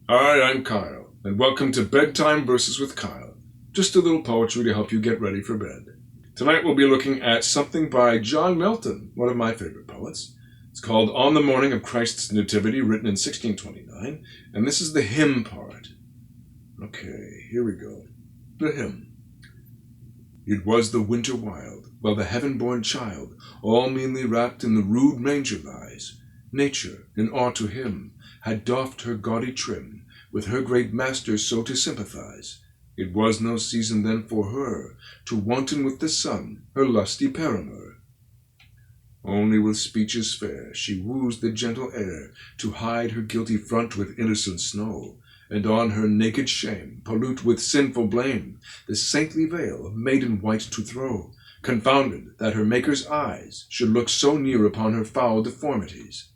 Hi, I'm Kyle, and welcome to Bedtime Verses with Kyle. Just a little poetry to help you get ready for bed. Tonight we'll be looking at something by John Milton, one of my favorite poets. It's called On the Morning of Christ's Nativity, written in 1629, and this is the hymn part. Okay, here we go. The hymn. It was the winter wild, while the heaven-born child, all meanly wrapped in the rude manger lies. Nature, in awe to him, had doffed her gaudy trim, with her great master so to sympathize. It was no season then for her to wanton with the sun, her lusty paramour. Only with speeches fair she woos the gentle air, to hide her guilty front with innocent snow, and on her naked shame pollute with sinful blame the saintly veil of maiden white to throw, confounded that her Maker's eyes should look so near upon her foul deformities.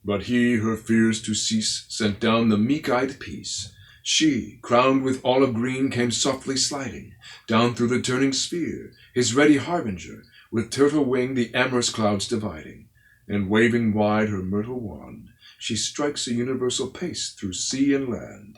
But he, her fears to cease, sent down the meek-eyed Peace. She, crowned with olive green, came softly sliding down through the turning sphere, his ready harbinger, with turtle wing the amorous clouds dividing, and waving wide her myrtle wand, she strikes a universal pace through sea and land.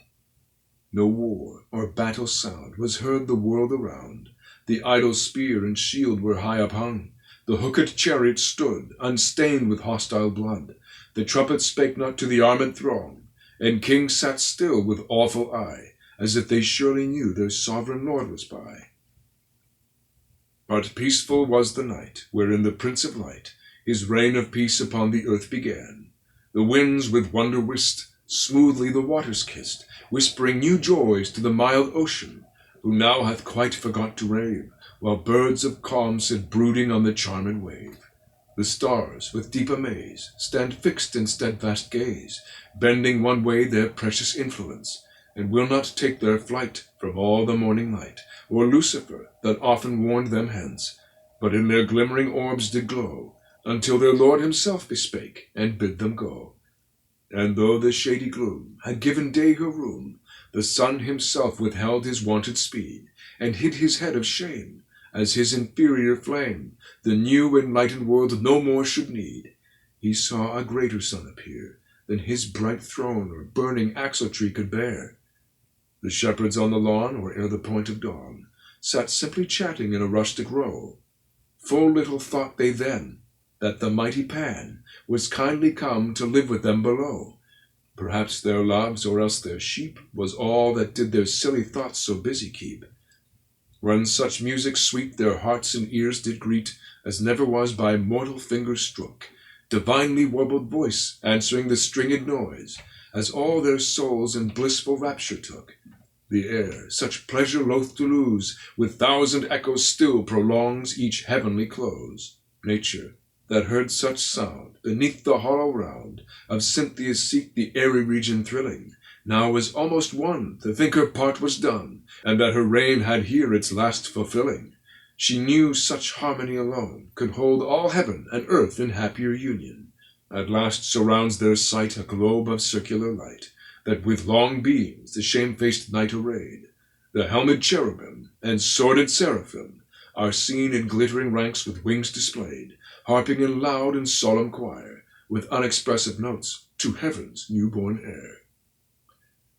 No war or battle sound was heard the world around. The idle spear and shield were high uphung. The hooked chariot stood, unstained with hostile blood. The trumpet spake not to the armed throng, and kings sat still with awful eye, as if they surely knew their sovereign lord was by. But peaceful was the night, wherein the Prince of Light his reign of peace upon the earth began. The winds with wonder whist, smoothly the waters kissed, whispering new joys to the mild ocean, who now hath quite forgot to rave, while birds of calm sit brooding on the charmed wave. The stars, with deep amaze, stand fixed in steadfast gaze, bending one way their precious influence, and will not take their flight from all the morning light, or Lucifer, that often warned them hence, but in their glimmering orbs did glow, until their Lord himself bespake, and bid them go. And though the shady gloom had given day her room, the sun himself withheld his wonted speed, and hid his head of shame, as his inferior flame the new enlightened world no more should need. He saw a greater sun appear than his bright throne or burning axle-tree could bear. The shepherds on the lawn, or ere the point of dawn, sat simply chatting in a rustic row. Full little thought they then that the mighty Pan was kindly come to live with them below. Perhaps their loves, or else their sheep, was all that did their silly thoughts so busy keep. When such music sweet their hearts and ears did greet, as never was by mortal finger strook, divinely warbled voice answering the stringed noise, as all their souls in blissful rapture took. The air, such pleasure loath to lose, with thousand echoes still prolongs each heavenly close. Nature, that heard such sound beneath the hollow round of Cynthia's seat the airy region thrilling, now was almost won to think her part was done, and that her reign had here its last fulfilling. She knew such harmony alone could hold all heaven and earth in happier union. At last surrounds their sight a globe of circular light, that with long beams the shamefaced night arrayed. The helmed cherubim and sworded seraphim are seen in glittering ranks with wings displayed, harping in loud and solemn choir, with unexpressive notes, to heaven's new-born heir.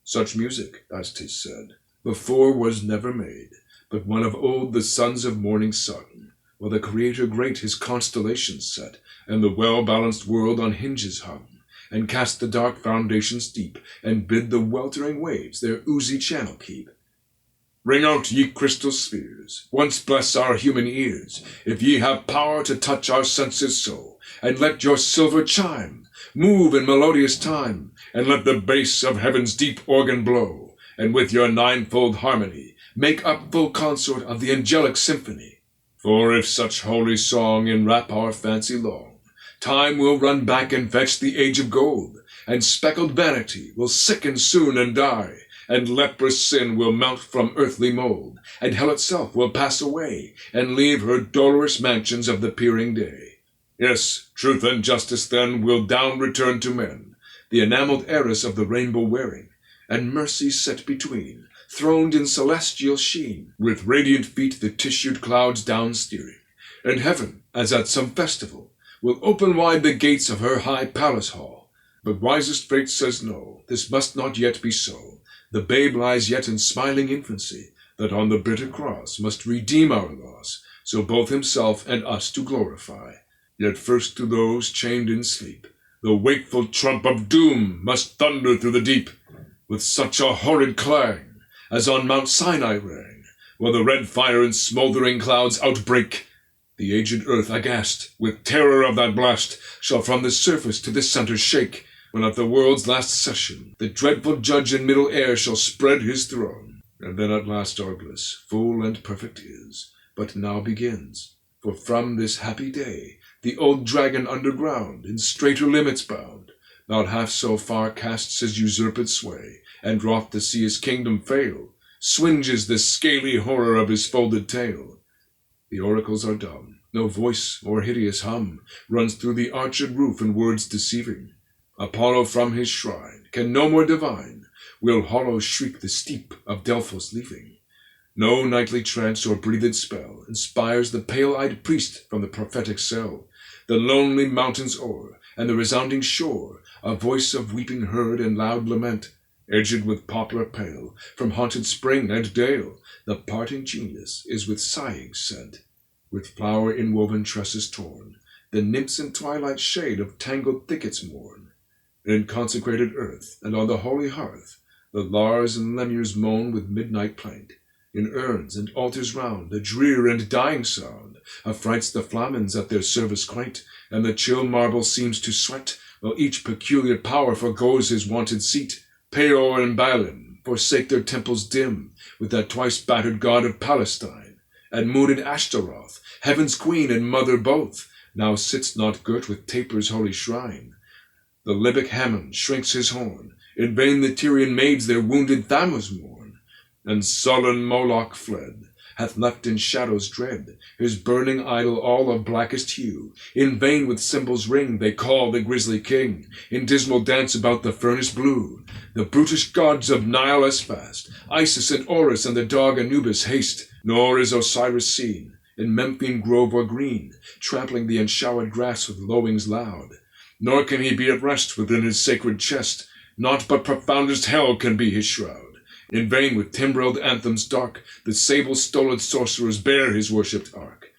Such music, as 'tis said, before was never made, but when of old the sons of morning sung, while the Creator great his constellations set, and the well-balanced world on hinges hung, and cast the dark foundations deep, and bid the weltering waves their oozy channel keep. Ring out, ye crystal spheres, once bless our human ears, if ye have power to touch our senses so, and let your silver chime move in melodious time, and let the bass of heaven's deep organ blow, and with your ninefold harmony make up full consort of the angelic symphony. For if such holy song enwrap our fancy long, time will run back and fetch the age of gold, and speckled vanity will sicken soon and die, and leprous sin will melt from earthly mold, and hell itself will pass away, and leave her dolorous mansions of the peering day. Yes, truth and justice then will down return to men, the enamelled heiress of the rainbow wearing, and mercy set between, throned in celestial sheen, with radiant feet the tissued clouds down steering, and heaven, as at some festival, will open wide the gates of her high palace hall, But wisest fate says no, this must not yet be so. The babe lies yet in smiling infancy, that on the bitter cross must redeem our loss, so both himself and us to glorify. Yet first to those chained in sleep, the wakeful trump of doom must thunder through the deep, with such a horrid clang, as on Mount Sinai rang, while the red fire and smoldering clouds outbreak. The aged earth, aghast with terror of that blast, shall from the surface to the centre shake, when at the world's last session the dreadful judge in middle air shall spread his throne. And then at last our bliss, full and perfect is, but now begins. For from this happy day the old dragon underground, in straiter limits bound, not half so far casts his usurped sway, and wroth to see his kingdom fail, swinges the scaly horror of his folded tail. The oracles are dumb, no voice or hideous hum runs through the arched roof in words deceiving. Apollo from his shrine can no more divine, will hollow shriek the steep of Delphos leaving. No nightly trance or breathed spell inspires the pale-eyed priest from the prophetic cell. The lonely mountains o'er, and the resounding shore, a voice of weeping heard and loud lament, edged with poplar pale, from haunted spring and dale, the parting genius is with sighing sent. With flower inwoven tresses torn, the nymphs in twilight shade of tangled thickets mourn. In consecrated earth, and on the holy hearth, the Lars and Lemures moan with midnight plaint. In urns and altars round, a drear and dying sound affrights the flamens at their service quaint, and the chill marble seems to sweat, while each peculiar power forgoes his wonted seat. Peor and Baalim forsake their temples dim, with that twice battered god of Palestine, and mooned Ashtaroth, heaven's queen and mother both, now sits not girt with Taper's holy shrine. The Libyc Hammon shrinks his horn, in vain the Tyrian maids their wounded Thammuz mourn, and sullen Moloch fled, hath left in shadows dread his burning idol all of blackest hue. In vain with cymbals ring they call the grisly king, in dismal dance about the furnace blue. The brutish gods of Nile as fast, Isis and Horus and the dog Anubis haste, nor is Osiris seen, in Memphine grove or green, trampling the enshowered grass with lowings loud. Nor can he be at rest within his sacred chest, naught but profoundest hell can be his shroud. In vain with timbreled anthems dark, the sable-stoled sorcerers bear his worshipped ark.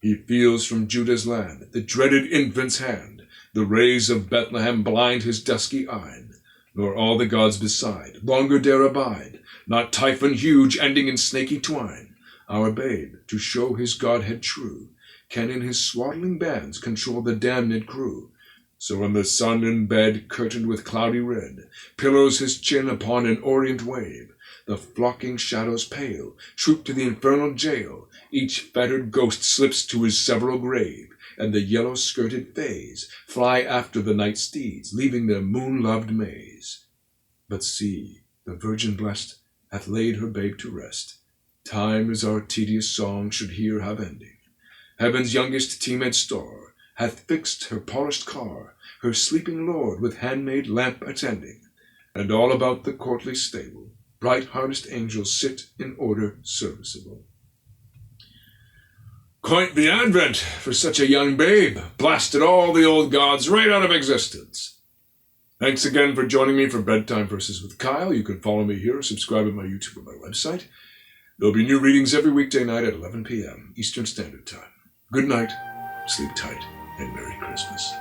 He feels from Judah's land the dreaded infant's hand, the rays of Bethlehem blind his dusky eyne, nor all the gods beside longer dare abide, not Typhon huge ending in snaky twine. Our babe, to show his godhead true, can in his swaddling bands control the damned crew. So when the sun in bed, curtained with cloudy red, pillows his chin upon an orient wave, the flocking shadows pale troop to the infernal jail, each fettered ghost slips to his several grave, and the yellow-skirted fays fly after the night steeds, leaving their moon-loved maze. But see, the Virgin blessed hath laid her babe to rest. Time as our tedious song should here have ending. Heaven's youngest teamed star hath fixed her polished car, her sleeping lord with handmaid lamp attending, and all about the courtly stable bright harnessed angels sit in order serviceable. Quite the advent for such a young babe, blasted all the old gods right out of existence. Thanks again for joining me for Bedtime Verses with Kyle. You can follow me here or subscribe at my YouTube or my website. There'll be new readings every weekday night at 11 p.m. Eastern Standard Time. Good night, sleep tight, and Merry Christmas.